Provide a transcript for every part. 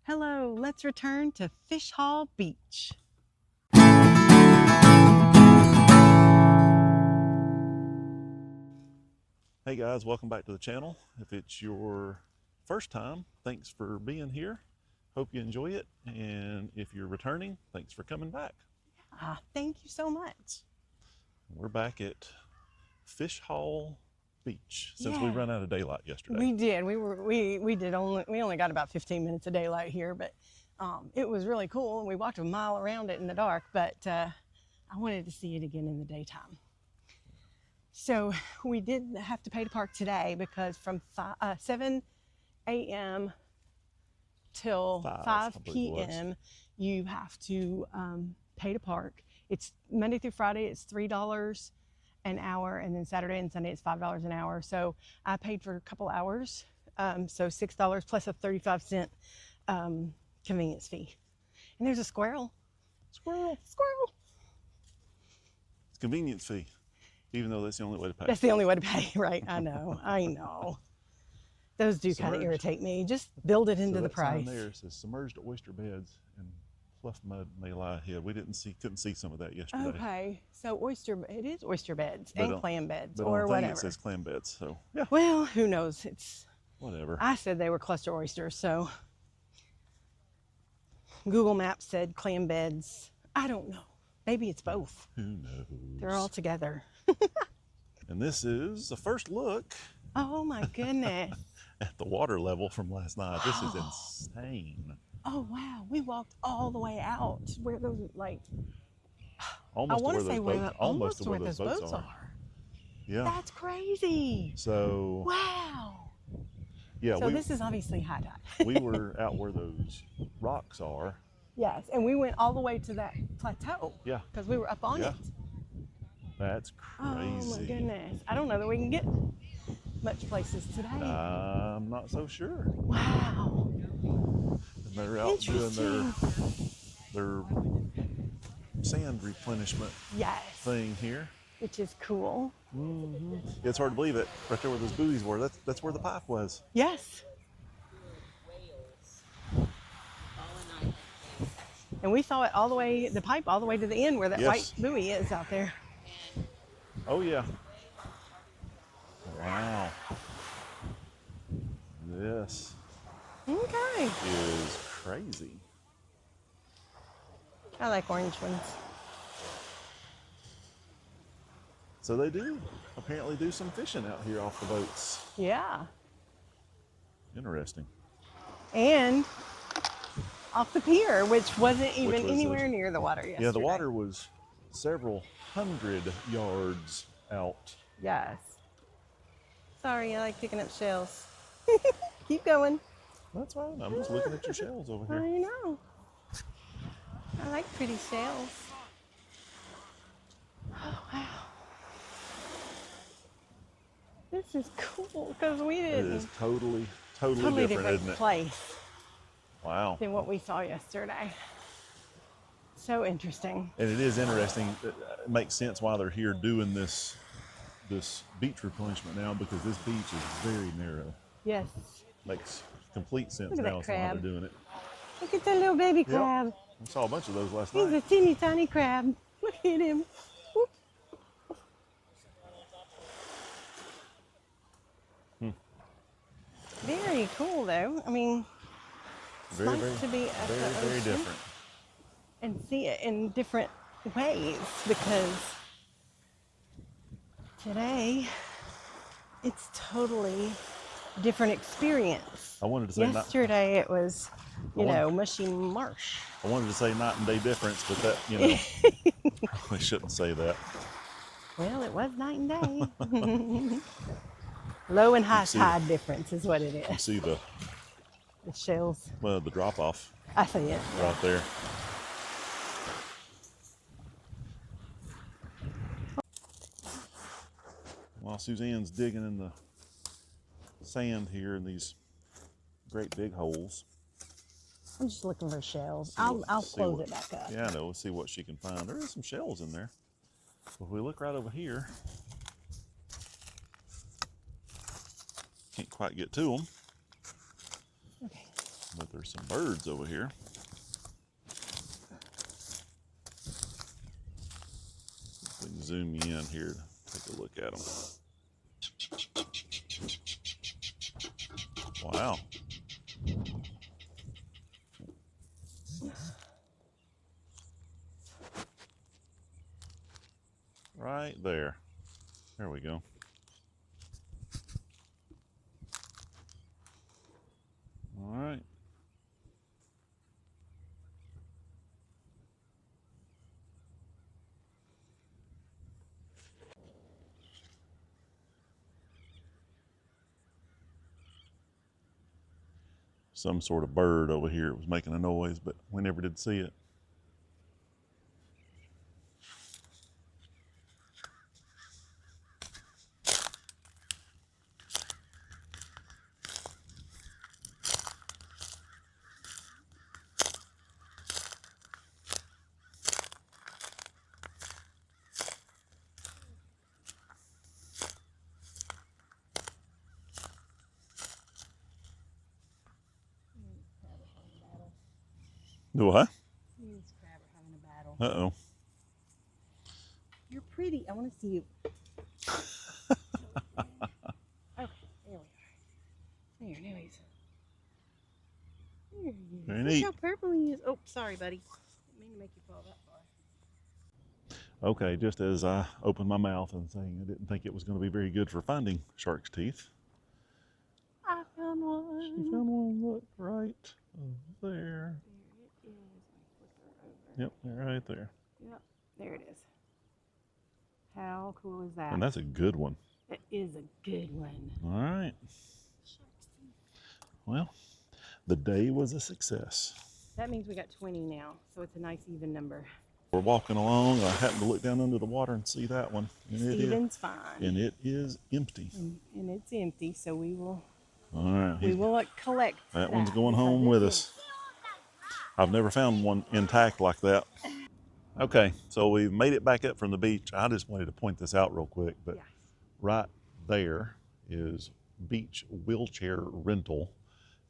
Hello, let's return to Fish Hall Beach. Hey guys, welcome back to the channel. If it's your first time, thanks for being here. Hope you enjoy it. And if you're returning, thanks for coming back. Thank you so much. We're back at Fish Hall Beach since we ran out of daylight yesterday. We did. We only got about 15 minutes of daylight here, but it was really cool. We walked a mile around it in the dark, but I wanted to see it again in the daytime. So we did have to pay to park today because from 7 a.m. till 5 p.m. you have to pay to park. It's Monday through Friday, it's $3 an hour, and then Saturday and Sunday it's $5 an hour. So I paid for a couple hours, so $6 plus a 35-cent convenience fee. And there's a squirrel. Squirrel. It's a convenience fee, even though that's the only way to pay. That's the only way to pay, right? I know. Those do kind of irritate me. Just build it into the price. Sign there says submerged oyster beds and fluff mud may lie ahead. We couldn't see some of that yesterday. Okay, so it is oyster beds and clam beds but or on whatever. It says clam beds, so yeah. Well, who knows? It's whatever. I said they were cluster oysters, so Google Maps said clam beds. I don't know. Maybe it's both. Who knows? They're all together. And this is the first look. Oh my goodness. At the water level from last night. This is insane. Oh wow, we walked all the way out where those almost to where those boats are. Yeah. That's crazy. So wow. Yeah. So this is obviously high tide. We were out where those rocks are. Yes, and we went all the way to that plateau. Yeah. Because we were up on it. That's crazy. Oh my goodness. I don't know that we can get much places today. I'm not so sure. Wow. They're out doing their sand replenishment thing here. Which is cool. Mm-hmm. It's hard to believe it. Right there where those buoys were, that's where the pipe was. Yes. And we saw it all the way, the pipe all the way to the end where that white buoy is out there. Oh yeah. Wow. This is crazy. I like orange ones. So they do apparently do some fishing out here off the boats. Yeah. Interesting. And off the pier, which wasn't even anywhere near the water yesterday. Yeah, the water was several hundred yards out. Yes. Sorry, I like picking up shells. Keep going. That's fine. I'm just looking at your shells over here. I know. I like pretty shells. Oh, wow. This is cool because we didn't. It is totally different, isn't it? Place. Wow. Than what we saw yesterday. So interesting. And it is interesting. It makes sense why they're here doing this beach replenishment now, because this beach is very narrow. Yes. Makes complete sense now as to why they're doing it. Look at that little baby crab. I saw a bunch of those last night. He's a teeny tiny crab. Look at him. Whoop. Very cool though. I mean, it's nice to be at the ocean very different. And see it in different ways, because today it's totally different experience. I wanted to say yesterday it was, mushy marsh. I wanted to say night and day difference, but that, I shouldn't say that. Well, it was night and day. Low and high tide difference is what it is. You see the shells. Well, the drop off. I see it. Right there. While Suzanne's digging in the sand here in these great big holes. I'm just looking for shells. I'll close it back up. Yeah, I know. We'll see what she can find. There is some shells in there. If we look right over here, can't quite get to them. Okay. But there's some birds over here. We can zoom in here to take a look at them. Wow. Right there. There we go. All right. Some sort of bird over here was making a noise, but we never did see it. Do what? Me and this crab are having a battle. Uh-oh. You're pretty. I want to see you. Okay, there we are. There, now he's. There he is. Very Look neat. how purple he is. Oh, sorry, buddy. Didn't mean to make you fall that far. Okay, just as I opened my mouth and saying I didn't think it was going to be very good for finding shark's teeth. I found one. She found one, look, right there. There it is. Let me flip her over. Yep, right there. Yep, there it is. How cool is that? And that's a good one. It is a good one. All right. Well, the day was a success. That means we got 20 now, so it's a nice even number. We're walking along. I happened to look down under the water and see that one. And Steven's fine. And it is empty. And it's empty, so we will All right. we will collect That one's going because home it's with us. I've never found one intact like that. Okay, so we've made it back up from the beach. I just wanted to point this out real quick, but Yes. right there is beach wheelchair rental.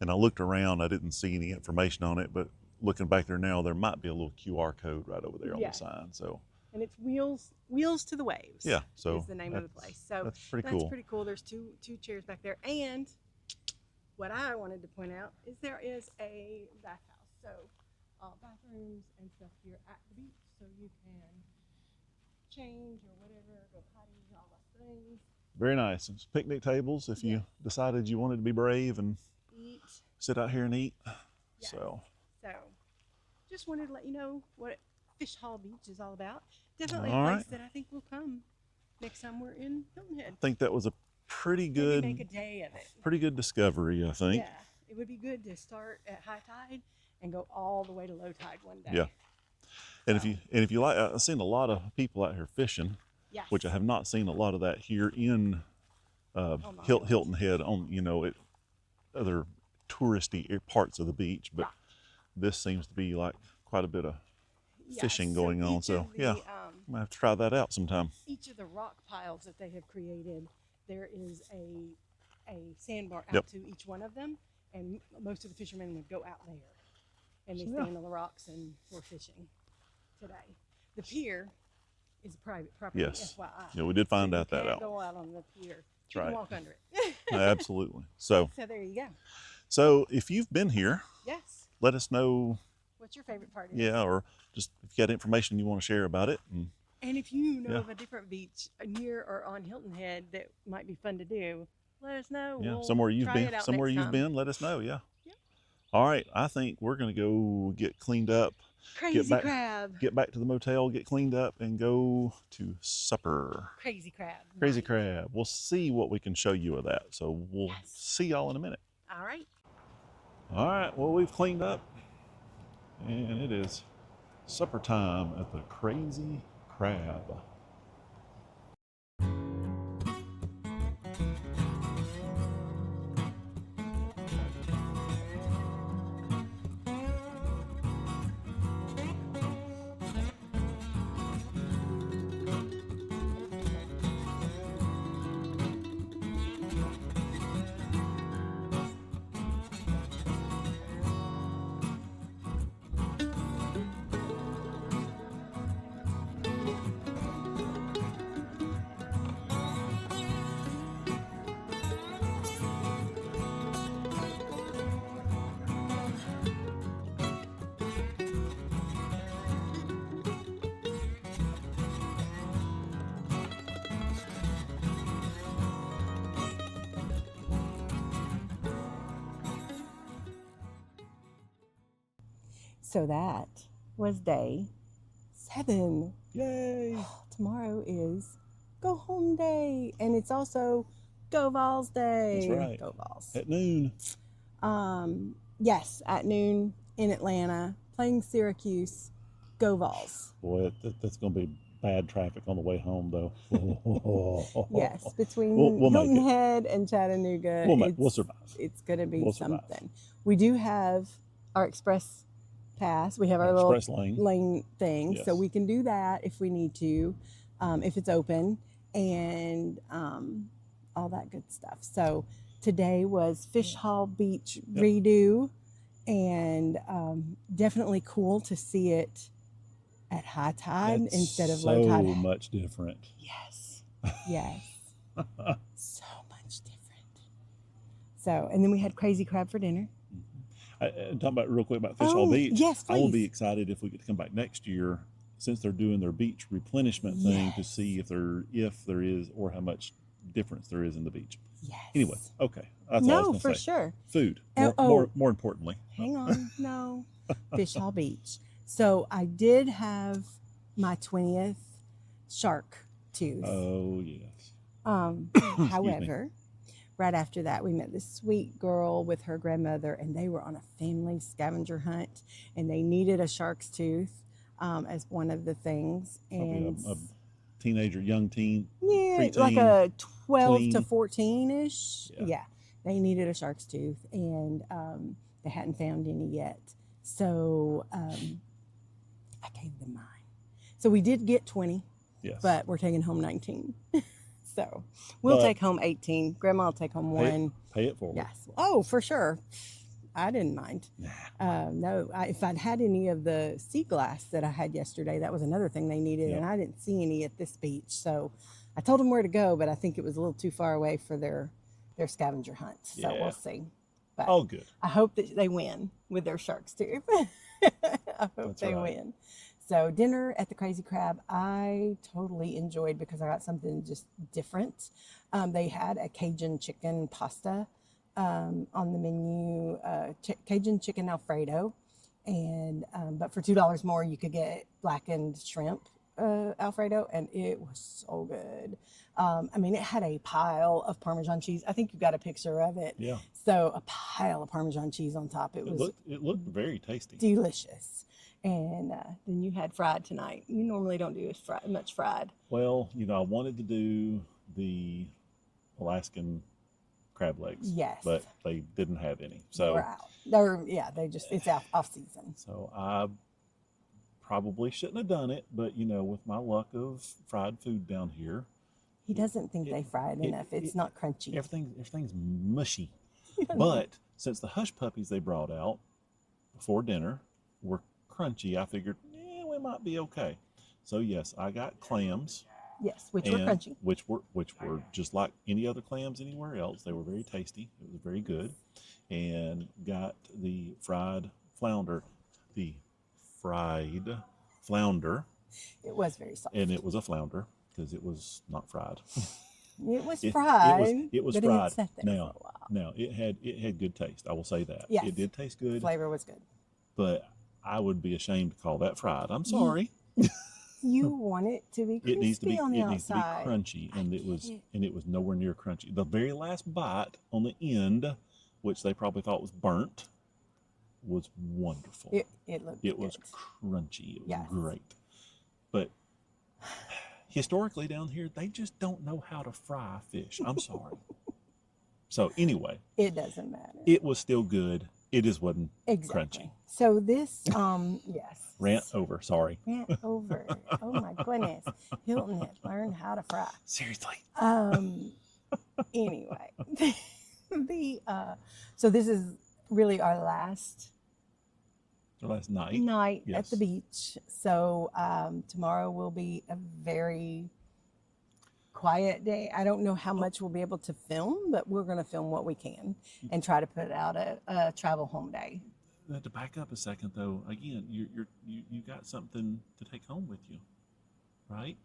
And I looked around, I didn't see any information on it, but looking back there now, there might be a little QR code right over there on the Yes. sign. So And it's wheels to the waves. yeah, so is the name of the place. So that's pretty cool. pretty cool. There's two chairs back there. And what I wanted to point out is there is a bathhouse. So bathrooms and stuff here at the beach, so you can change or whatever, go potty, all those things. Very nice. It's picnic tables if you decided you wanted to be brave and Eat. sit out here and eat. Yes. So So just wanted to let you know what Fish Hall Beach is all about. Definitely All a place right. that I think will come next time we're in Hilton Head. I think that was a pretty good, Maybe make a day of it. pretty good discovery, I think. Yeah, it would be good to start at high tide and go all the way to low tide one day. Yeah. And if you like, I've seen a lot of people out here fishing, Yes. which I have not seen a lot of that here in Hilton Head on other touristy parts of the beach, but Right. this seems to be like quite a bit of Yes, fishing going on. each So of the, yeah, I'm gonna have to try that out sometime. each of the rock piles that they have created, there is a sandbar out Yep. to each one of them, and most of the fishermen would go out there, and they So, yeah. stand on the rocks and we're fishing today. The pier is private property. Yes. FYI. Yeah, we did find So out that you out. can't go out on the pier. That's You right. can walk under it. Absolutely. So So there you go. if you've been here, Yes. let us know. What's your favorite part? Of Yeah, or just if you got information you want to share about it. And And if you know Yeah. of a different beach near or on Hilton Head that might be fun to do, let us know. yeah, We'll somewhere you've try it been, out somewhere next you've time. been, let us know. Yeah. Yep. All right. I think we're gonna go get cleaned up, Crazy back- crab. get back to the motel, get cleaned up, and go to supper. Crazy crab. Crazy night. crab. We'll see what we can show you of that. So we'll Yes. see y'all in a minute. All right. All right. Well, we've cleaned up, and it is supper time at the Crazy Crab. So that was day 7. Yay! Tomorrow is go home day, and it's also go Vols day. That's right. Go Vols. At noon. Yes, at noon in Atlanta, playing Syracuse. Go Vols. Boy, that's going to be bad traffic on the way home, though. Yes, between we'll make Hilton it. Head and Chattanooga, We'll survive. It's going to be We'll survive. something. We do have our express pass. We have our little express lane thing, Yes. so we can do that if we need to, if it's open, and all that good stuff. So today was Fish Hall Beach redo, and definitely cool to see it at high tide That's instead of low tide. So much different. Yes, yes, so much different. So, and then we had crazy crab for dinner. Talking about real quick about Fish Hall Beach. Yes, please. I will be excited if we get to come back next year, since they're doing their beach replenishment thing, to see if there is or how much difference there is in the beach. Yes. Anyway, okay. That's all I was No, for say. sure. Food. More importantly. Hang on. No. Fish Hall Beach. So I did have my 20th shark tooth. Oh, yes. However, right after that, we met this sweet girl with her grandmother, and they were on a family scavenger hunt, and they needed a shark's tooth as one of the things. And Probably a teenager, young teen. yeah, preteen, like a 12 tween. to 14-ish. Yeah. Yeah, they needed a shark's tooth, and they hadn't found any yet. So I gave them mine. So we did get 20, Yes. but we're taking home 19. So we'll take home 18. Grandma will take home 1. Pay it forward. Yes. Oh, for sure. I didn't mind. No, if I'd had any of the sea glass that I had yesterday, that was another thing they needed, and I didn't see any at this beach. So I told them where to go, but I think it was a little too far away for their scavenger hunt. So we'll see. But all good. I hope that they win with their shark's tooth. I hope they win. So dinner at the Crazy Crab, I totally enjoyed because I got something just different. They had a Cajun chicken pasta on the menu, Cajun chicken Alfredo, and but for $2 more, you could get blackened shrimp Alfredo, and it was so good. I mean, it had a pile of Parmesan cheese. I think you got a picture of it. Yeah. So a pile of Parmesan cheese on top. It looked very tasty. Delicious. And then you had fried tonight. You normally don't do much fried. Well, I wanted to do the Alaskan crab legs. Yes. But they didn't have any. So we're out. It's off season. So I probably shouldn't have done it, but with my luck of fried food down here. He doesn't think they fried enough. It's not crunchy. Everything's mushy. But since the hush puppies they brought out before dinner were crunchy, I figured, we might be okay. So yes, I got clams. Yes, which were crunchy. Which were just like any other clams anywhere else. They were very tasty. It was very good. And got the fried flounder. It was very soft. And it was a flounder because it was not fried. It was fried. It was but fried. It sat there for a while. Now it had good taste. I will say that. Yes. It did taste good. Flavor was good. But I would be ashamed to call that fried. I'm sorry. You want it to be crispy on the outside. It needs to be crunchy, and it was nowhere near crunchy. The very last bite on the end, which they probably thought was burnt, was wonderful. It looked It good. was crunchy. It was Yes. great. But historically down here, they just don't know how to fry fish. I'm sorry. So anyway, it doesn't matter. It was still good. It just wasn't crunchy. So this, yes. Rant over. Sorry. Rant over. Oh my goodness. Hilton Head learned how to fry. Seriously. Anyway, so this is really our last night Yes. at the beach. So tomorrow will be a very quiet day. I don't know how much we'll be able to film, but we're going to film what we can and try to put out a travel home day. To back up a second, though, again, you got something to take home with you, right?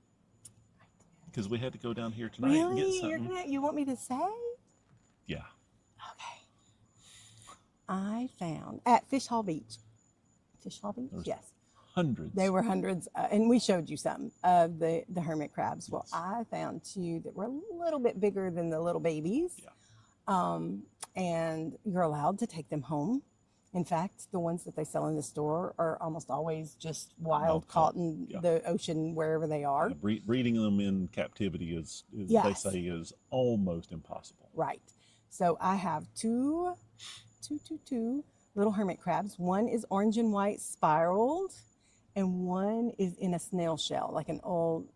Because we had to go down here tonight and get something. You want me to say? Yeah. Okay. I found at Fish Hall Beach, Tish Hobby? There's Yes. hundreds. They were hundreds, and we showed you some of the hermit crabs. Well, Yes. I found two that were a little bit bigger than the little babies. Yeah. And you're allowed to take them home. In fact, the ones that they sell in the store are almost always just wild caught in the ocean wherever they are. Breeding them in captivity is Yes. they say is almost impossible. Right. So I have two little hermit crabs. One is orange and white spiraled, and one is in a snail shell, like an old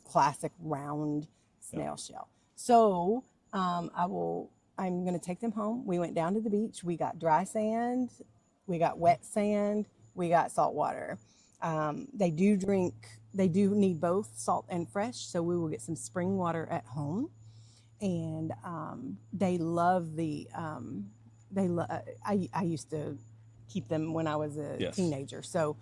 classic round snail shell. So I'm going to take them home. We went down to the beach. We got dry sand, we got wet sand, we got salt water. They do need both salt and fresh, so we will get some spring water at home. And they love I used to keep them when I was a teenager. So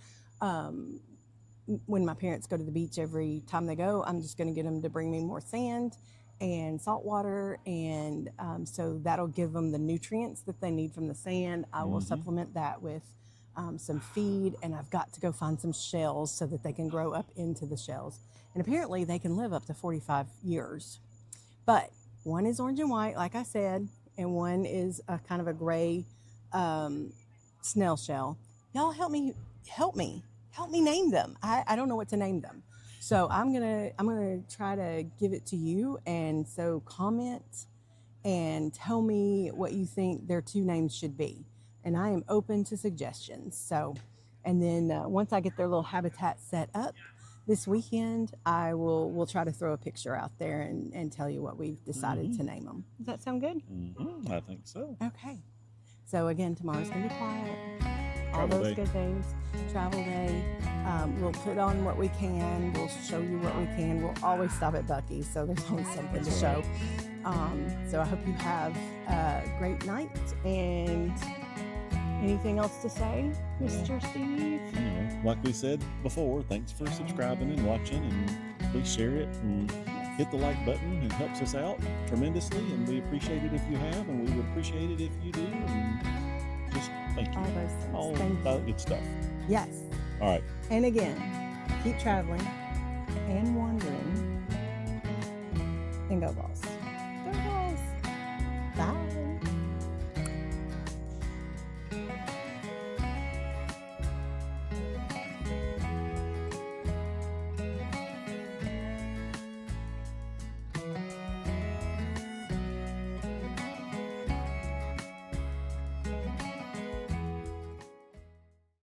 when my parents go to the beach, every time they go, I'm just going to get them to bring me more sand and salt water, and so that'll give them the nutrients that they need from the sand. I will supplement that with some feed, and I've got to go find some shells so that they can grow up into the shells. And apparently they can live up to 45 years. But one is orange and white, like I said, and one is a kind of a gray snail shell. Y'all help me name them. I don't know what to name them. So I'm gonna try to give it to you, and so comment and tell me what you think their two names should be, and I am open to suggestions. So, and then once I get their little habitat set up this weekend, we'll try to throw a picture out there and tell you what we've decided to name them. Does that sound good? I think so. Okay. So again, tomorrow's gonna be quiet. All Travel those day. good things. Travel day. We'll put on what we can. We'll show you what we can. We'll always stop at Buc-ee's, so there's always something to show. So I hope you have a great night. And anything else to say, Mr. Steve? Like we said before, thanks for subscribing and watching, and please share it and hit the like button. It helps us out tremendously, and we appreciate it if you have, and we would appreciate it if you do. And just thank you. All those things. All Thank that you. good stuff. Yes. All right. And again, keep traveling and wandering, and go balls.